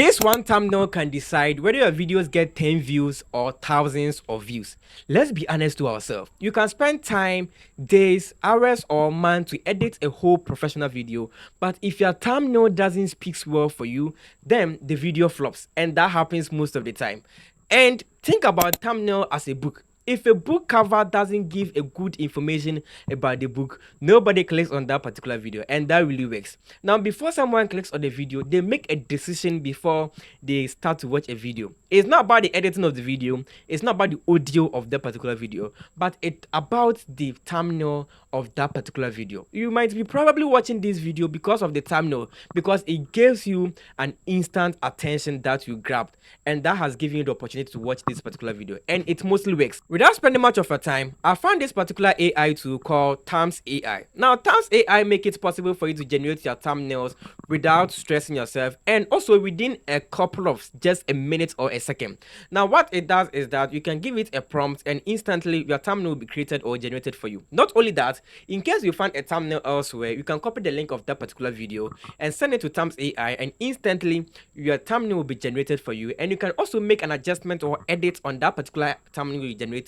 This one thumbnail can decide whether your videos get 10 views or thousands of views. Let's be honest to ourselves. You can spend time, days, hours, or months to edit a whole professional video, but if your thumbnail doesn't speak well for you, then the video flops, and that happens most of the time. And think about thumbnail as a book. If a book cover doesn't give a good information about the book, nobody clicks on that particular video, and that really works. Now, before someone clicks on the video, they make a decision before they start to watch a video. It's not about the editing of the video, it's not about the audio of that particular video, but it's about the thumbnail of that particular video. You might be probably watching this video because of the thumbnail, because it gives you an instant attention that you grabbed, and that has given you the opportunity to watch this particular video, and it mostly works. Without spending much of your time, I found this particular AI tool called Thumbs AI. Now, Thumbs AI make it possible for you to generate your thumbnails without stressing yourself, and also within a couple of just a minute or a second. Now, what it does is that you can give it a prompt and instantly your thumbnail will be created or generated for you. Not only that, in case you find a thumbnail elsewhere, you can copy the link of that particular video and send it to Thumbs AI, and instantly your thumbnail will be generated for you. And you can also make an adjustment or edit on that particular thumbnail you generated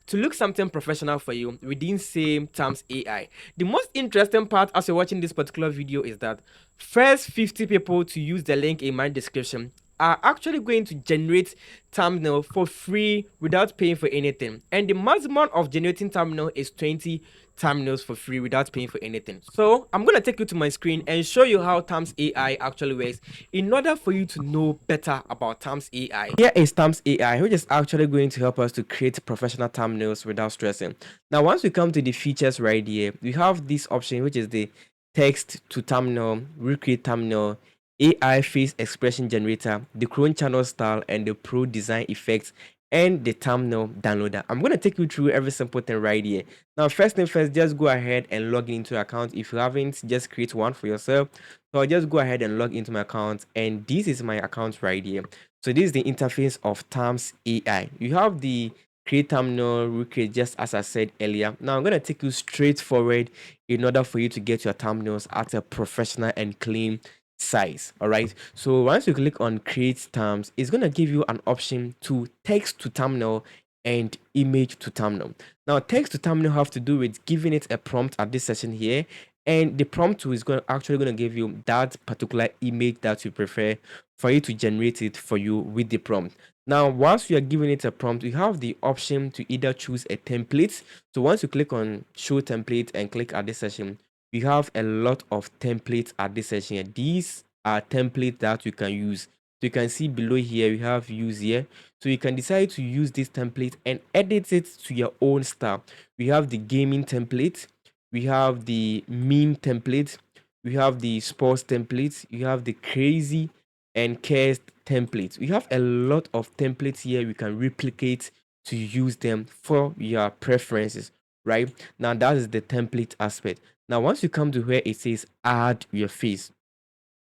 to look something professional for you within same Thumbs AI. The most interesting part as you're watching this particular video is that first 50 people to use the link in my description are actually going to generate thumbnail for free without paying for anything, and the maximum of generating thumbnail is 20 thumbnails for free without paying for anything. So I'm gonna take you to my screen and show you how Thumbs AI actually works in order for you to know better about Thumbs AI. Here is Thumbs AI, which is actually going to help us to create professional thumbnails without stressing. Now, once we come to the features right here, we have this option, which is the text to thumbnail, recreate thumbnail, AI face expression generator, the Chrome channel style, and the Pro design effects, and the thumbnail downloader. I'm going to take you through every simple thing right here. Now, first thing first, just go ahead and log into your account. If you haven't, just create one for yourself. So I'll just go ahead and log into my account, and this is my account right here. So this is the interface of Thumbs AI. You have the create thumbnail, recreate, just as I said earlier. Now I'm going to take you straight forward in order for you to get your thumbnails at a professional and clean size. All right, so once you click on create thumbs, it's going to give you an option to text to thumbnail and image to thumbnail. Now, text to thumbnail have to do with giving it a prompt at this session here, and the prompt is actually going to give you that particular image that you prefer for you to generate it for you with the prompt. Now, once you are giving it a prompt, you have the option to either choose a template. So once you click on show template and click at this session, we have a lot of templates at this section here. These are templates that you can use. So you can see below here, we have use here. So you can decide to use this template and edit it to your own style. We have the gaming template, we have the meme template, we have the sports templates, you have the crazy and cares templates. We have a lot of templates here we can replicate to use them for your preferences, right? Now that is the template aspect. Now, once you come to where it says add your face,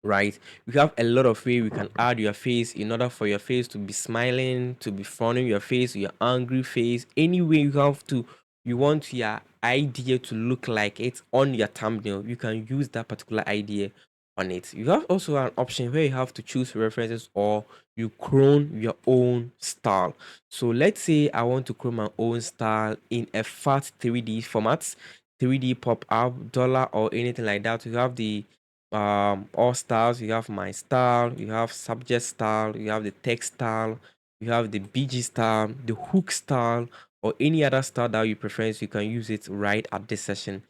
right? We have a lot of ways we can add your face in order for your face to be smiling, to be frowning your face, your angry face. Any way you want your idea to look like it on your thumbnail, you can use that particular idea on it. You have also an option where you have to choose references or you clone your own style. So let's say I want to clone my own style in a fat 3D format, 3D pop up, dollar, or anything like that. You have the all styles, you have my style, you have subject style, you have the text style, you have the BG style, the hook style, or any other style that you prefer. So you can use it right at this session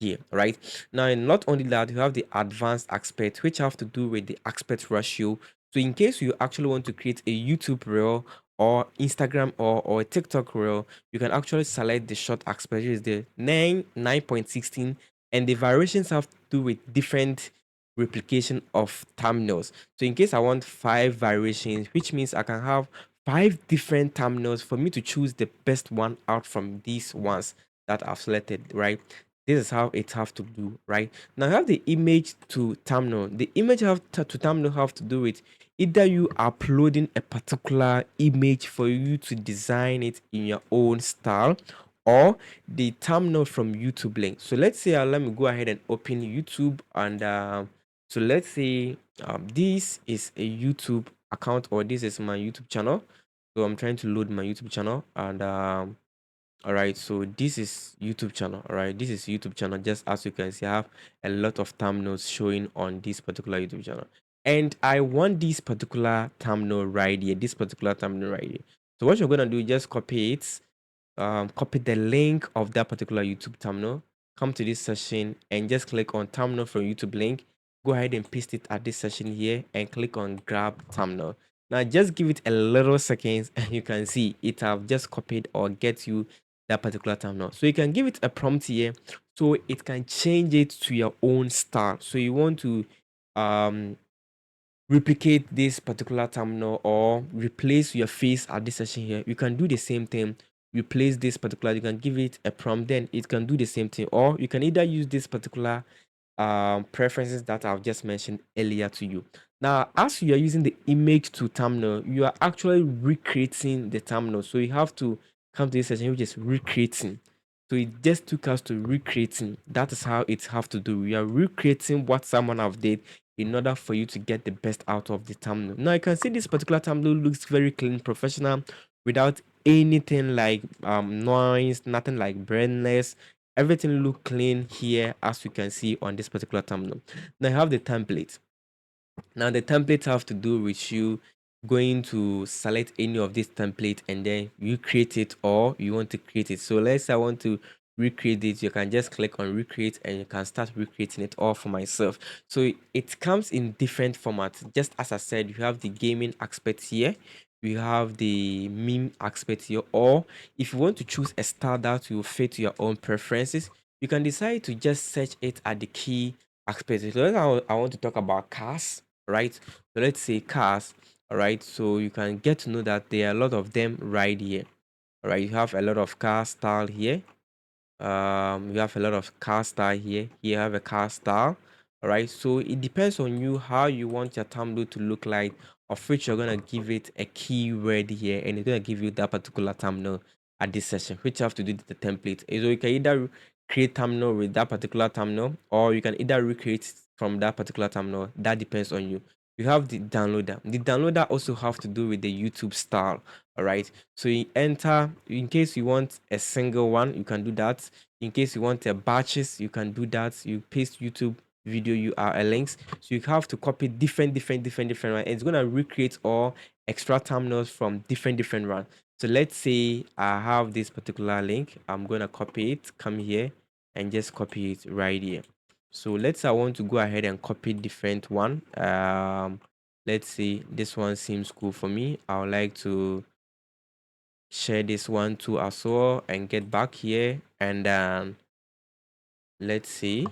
here, right? Now, and not only that, you have the advanced aspect, which have to do with the aspect ratio. So in case you actually want to create a YouTube reel or Instagram or a TikTok reel, you can actually select the short aspect, which is the 9.16, and the variations have to do with different replication of thumbnails. So in case I want 5 variations, which means I can have 5 different thumbnails for me to choose the best one out from these ones that I've selected, right? This is how it have to do, right? Now I have the image to thumbnail. The image to thumbnail have to do with either you uploading a particular image for you to design it in your own style, or the thumbnail from YouTube link. So let's say let me go ahead and open YouTube, and So let's say this is a YouTube account, or this is my YouTube channel. So I'm trying to load my YouTube channel, and all right, so this is YouTube channel. All right, this is YouTube channel. Just as you can see, I have a lot of thumbnails showing on this particular YouTube channel, and I want this particular thumbnail right here. This particular thumbnail right here. So what you're gonna do, just copy it, copy the link of that particular YouTube thumbnail, come to this session and just click on thumbnail from YouTube link. Go ahead and paste it at this session here and click on grab thumbnail. Now just give it a little seconds and you can see it have just copied or get you that particular thumbnail. So you can give it a prompt here so it can change it to your own style. So you want to um replicate this particular thumbnail or replace your face at this session here, you can do the same thing. Replace this particular, you can give it a prompt, then it can do the same thing. Or you can either use this particular preferences that I've just mentioned earlier to you. Now, as you are using the image to thumbnail, you are actually recreating the thumbnail. So you have to come to this section, which is recreating. So it just took us to recreating. That is how it have to do. We are recreating what someone have did in order for you to get the best out of the thumbnail. Now you can see this particular thumbnail looks very clean, professional, without anything like noise, nothing like brightness. Everything look clean here, as you can see on this particular thumbnail. Now I have the template. Now the templates have to do with you going to select any of this template and then you create it, or you want to create it. So let's say I want to recreate it, you can just click on recreate and you can start recreating it all for myself. So it comes in different formats. Just as I said, you have the gaming aspect here, you have the meme aspect here, or if you want to choose a style that will fit your own preferences, you can decide to just search it at the key aspect. So I want to talk about cars, right? So let's say cars, all right? So you can get to know that there are a lot of them right here, all right? You have a lot of car style here. You have a lot of car style here. Here you have a car style, all right? So it depends on you how you want your thumbnail to look like, of which you're gonna give it a keyword here, and it's gonna give you that particular thumbnail at this session, which you have to do the template. So you can either create thumbnail with that particular thumbnail, or you can either recreate from that particular thumbnail. That depends on you. You have the downloader. The downloader also have to do with the YouTube style, all right? So you enter, in case you want a single one, you can do that. In case you want a batches, you can do that. You paste YouTube video URL links. So you have to copy different ones. It's gonna recreate all extra thumbnails from different ones. So let's say I have this particular link. I'm gonna copy it, come here and just copy it right here. So let's say I want to go ahead and copy different one. Let's see, this one seems cool for me. I would like to share this one too as well and get back here, and let's see,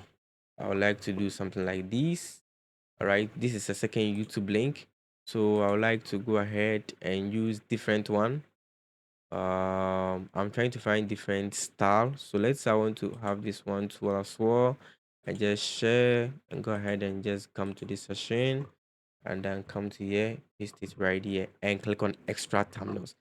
I would like to do something like this. All right, this is a second YouTube link, so I would like to go ahead and use different one. I'm trying to find different style, so let's say I want to have this one too as well. I just share and go ahead and just come to this session and then come to here, paste it right here and click on extract thumbnails.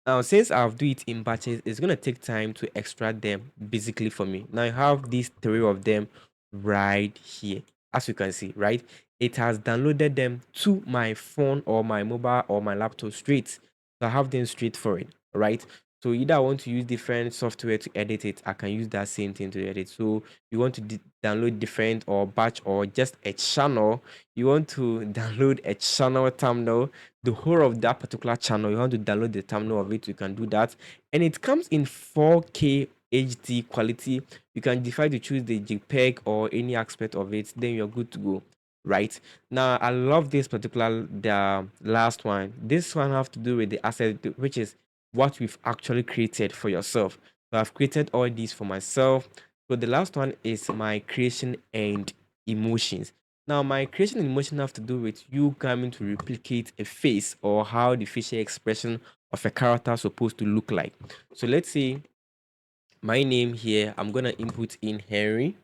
Now, since I've do it in batches, it's gonna take time to extract them basically for me. Now I have these three of them right here. As you can see, right? It has downloaded them to my phone or my mobile or my laptop straight. So I have them straight for it, right? So either I want to use different software to edit it, I can use that same thing to edit. So you want to download different or batch or just a channel, you want to download a channel thumbnail, the whole of that particular channel, you want to download the thumbnail of it, you can do that. And it comes in 4K HD quality. You can decide to choose the JPEG or any aspect of it, then you're good to go. Right now, I love this particular, the last one. This one have to do with the asset, which is what we've actually created for yourself. So I've created all these for myself. So the last one is my creation and emotions. Now, my creation and emotion have to do with you coming to replicate a face or how the facial expression of a character is supposed to look like. So let's say my name here, I'm gonna input in Henry.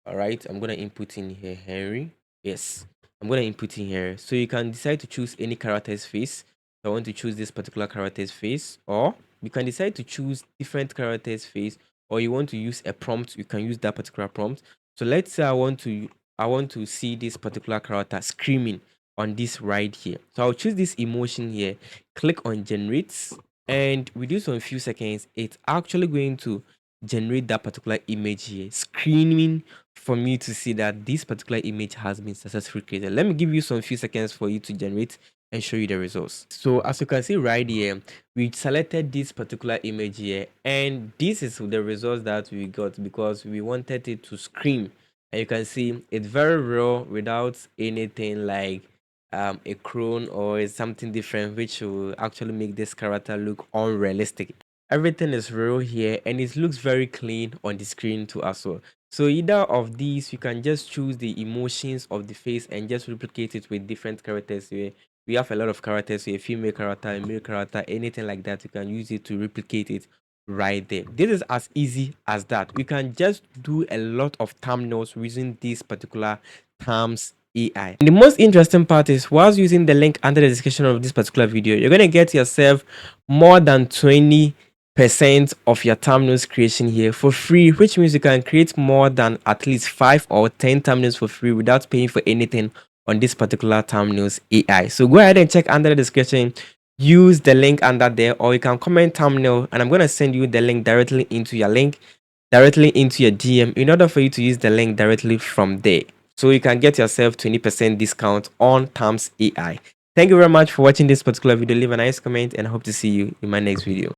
All right, I'm gonna input in here Henry. Yes, I'm gonna input in here. So you can decide to choose any character's face. So I want to choose this particular character's face, or you can decide to choose different character's face, or you want to use a prompt, you can use that particular prompt. So let's say I want to I want to see this particular character screaming on this right here. So I'll choose this emotion here, click on generate, and within some few seconds, it's actually going to generate that particular image here, screaming for me to see that this particular image has been successfully created. Let me give you some few seconds for you to generate and show you the results. So as you can see right here, we selected this particular image here, and this is the results that we got because we wanted it to scream. And you can see it's very raw without anything like a crone or something different, which will actually make this character look unrealistic. Everything is real here, and it looks very clean on the screen too as well. So either of these, you can just choose the emotions of the face and just replicate it with different characters here. We have a lot of characters here, a female character, a male character, anything like that. You can use it to replicate it right there. This is as easy as that. We can just do a lot of thumbnails using this particular Thumbs AI. And the most interesting part is, whilst using the link under the description of this particular video, you're going to get yourself more than 20% of your thumbnails creation here for free, which means you can create more than at least 5 or 10 thumbnails for free without paying for anything on this particular thumbnails AI. So go ahead and check under the description, use the link under there, or you can comment thumbnail and I'm going to send you the link directly into your DM in order for you to use the link directly from there. So you can get yourself 20% discount on Thumbs AI. Thank you very much for watching this particular video. Leave a nice comment and I hope to see you in my next video.